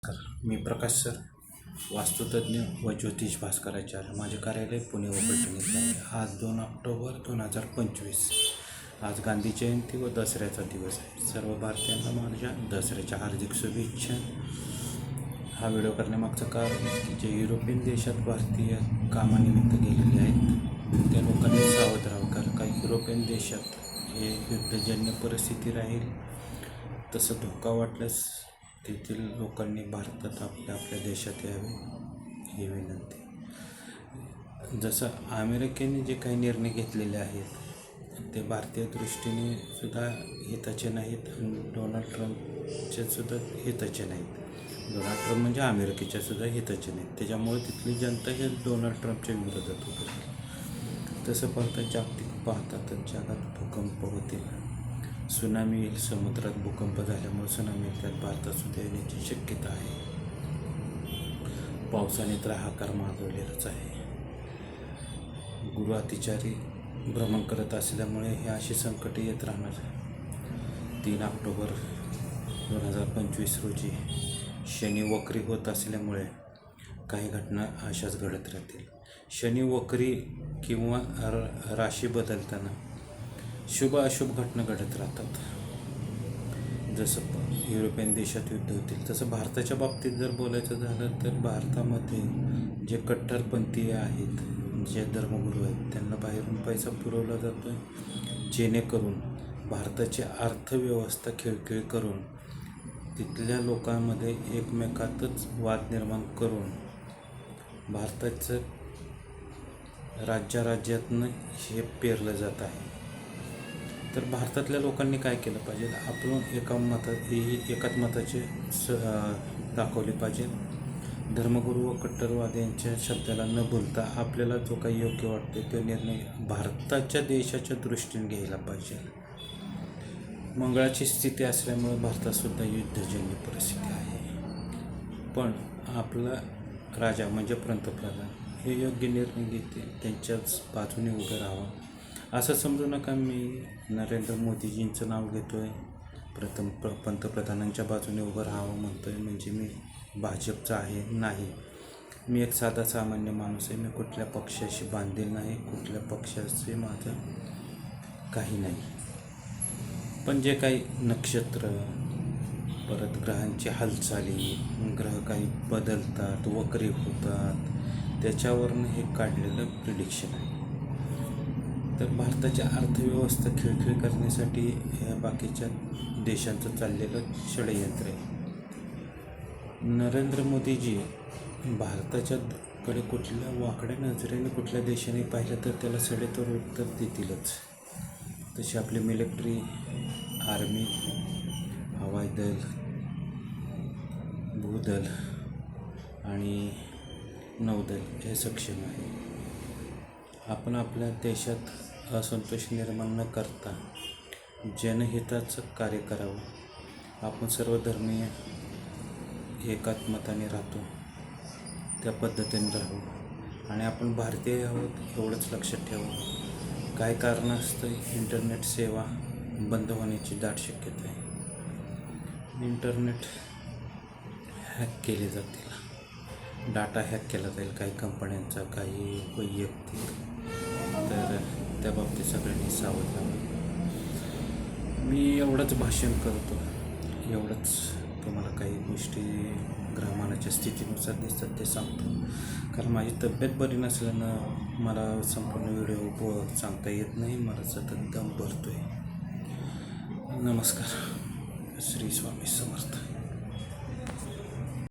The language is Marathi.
मी प्रकाश सर, वास्तुतज्ञ व ज्योतिष भास्कराचार्य. माझे कार्यालय पुणे व पैठणीत आहे. आज 2 ऑक्टोबर 2025. आज गांधी जयंती व दसऱ्याचा दिवस आहे. सर्व भारतीयांना माझ्या दसऱ्याच्या हार्दिक शुभेच्छा. हा व्हिडिओ करण्यामागचं कारण की जे युरोपियन देशात भारतीय कामानिमित्त गेलेले आहेत त्या लोकांनी सावध राहावं, कारण काही युरोपियन देशात हे युद्धजन्य परिस्थिती राहील. तसं धोका वाटल्यास तेथील लोकांनी भारतात आपल्या देशात यावे ही विनंती. जसं अमेरिकेने जे काही निर्णय घेतलेले आहेत ते भारतीय दृष्टीने सुद्धा हिताचे नाहीत आणि डोनाल्ड ट्रम्पचे सुद्धा हिताचे नाहीत. डोनाल्ड ट्रम्प म्हणजे अमेरिकेच्या सुद्धा हिताचे नाहीत. त्याच्यामुळे तिथली जनता हे डोनाल्ड ट्रम्पच्या विरोधात उभं राहील. तसं पाहता तर जगात भूकंप होतील, सुनामी येईल. समुद्रात भूकंप झाल्यामुळे सुनामी त्यात भारतात सुद्धा येण्याची शक्यता आहे. पावसाने तर हाकार माजवलेलाच आहे. गुरु अतिचारी भ्रमण करत असल्यामुळे हे अशी संकटे येत राहणार. 3 ऑक्टोबर 2025 रोजी शनी वक्री होत असल्यामुळे काही घटना अशाच घडत राहतील. शनी वक्री किंवा राशी बदलताना शुभ अशुभ घटना घडत राहतात. जसं युरोपियन देशात युद्ध होतील तसं भारताच्या बाबतीत जर बोलायचं झालं तर भारतामध्ये जे कट्टरपंथीय आहेत, जे धर्मगुरू आहेत, त्यांना बाहेरून पैसा पुरवला जातो आहे, जेणेकरून भारताची अर्थव्यवस्था खिळखिळ करून तिथल्या लोकांमध्ये एकमेकातच वाद निर्माण करून भारताचं राज्यातनं हे पेरलं जात आहे. तर भारतातल्या लोकांनी काय केलं पाहिजे, आपण एकाच मताचे दाखवले पाहिजे. धर्मगुरू व कट्टरवाद्यांच्या शब्दाला न बोलता आपल्याला जो काही योग्य वाटते तो निर्णय भारताच्या देशाच्या दृष्टीने घ्यायला पाहिजे. मंगळाची स्थिती असल्यामुळे भारतातसुद्धा युद्धजन्य परिस्थिती आहे. पण आपला राजा म्हणजे पंतप्रधान हे योग्य निर्णय घेते, त्यांच्याच बाजूने उभं राहावं. असं समजू नका मी नरेंद्र मोदीजींचं नाव घेतो आहे, पंतप्रधानांच्या बाजूने उभं राहावं म्हणतो आहे म्हणजे मी भाजपचा आहे. नाही, मी एक साधा सामान्य माणूस आहे. मी कुठल्या पक्षाशी बांधील नाही, कुठल्या पक्षाचे माझं काही नाही. पण जे काही नक्षत्र, परत ग्रहांची हालचाली, ग्रह काही बदलतात, वक्री होतात, त्याच्यावरनं हे काढलेलं प्रिडिक्शन आहे. तर भारताची अर्थव्यवस्था खिळखिळ करण्यासाठी ह्या बाकीच्या देशांचं चाललेलं षडयंत्र आहे. नरेंद्र मोदीजी भारताच्याकडे कुठल्या वाकड्या नजरेने कुठल्या देशाने पाहिलं तर त्याला सडेतोड उत्तर देतीलच. तशी आपली मिलिटरी, आर्मी, हवाई दल, भूदल आणि नौदल हे सक्षम आहे. आपण आपल्या देशात असंतोष निर्माण न करता जनहिताचं कार्य करावं. आपण सर्व धर्मीय एकात्मताने राहतो, त्या पद्धतीने राहू आणि आपण भारतीय आहोत एवढंच लक्षात ठेवावं. काय कारणास्तव इंटरनेट सेवा बंद होण्याची दाट शक्यता आहे. इंटरनेट हॅक केले जातील, डाटा हॅक केला जाईल काही कंपन्यांचा, काही वैयक्तिक. तर त्या बाबतीत सगळ्यांनी सावध राहावं. मी एवढंच भाषण करतो, एवढंच तुम्हाला काही गोष्टी ग्रहमानाच्या स्थितीनुसार दिसतात ते सांगतो. कारण माझी तब्येत बरी नसल्यानं मला संपूर्ण व्हिडिओ सांगता येत नाही. मला सतत दम भरतो आहे. नमस्कार. श्री स्वामी समर्थ.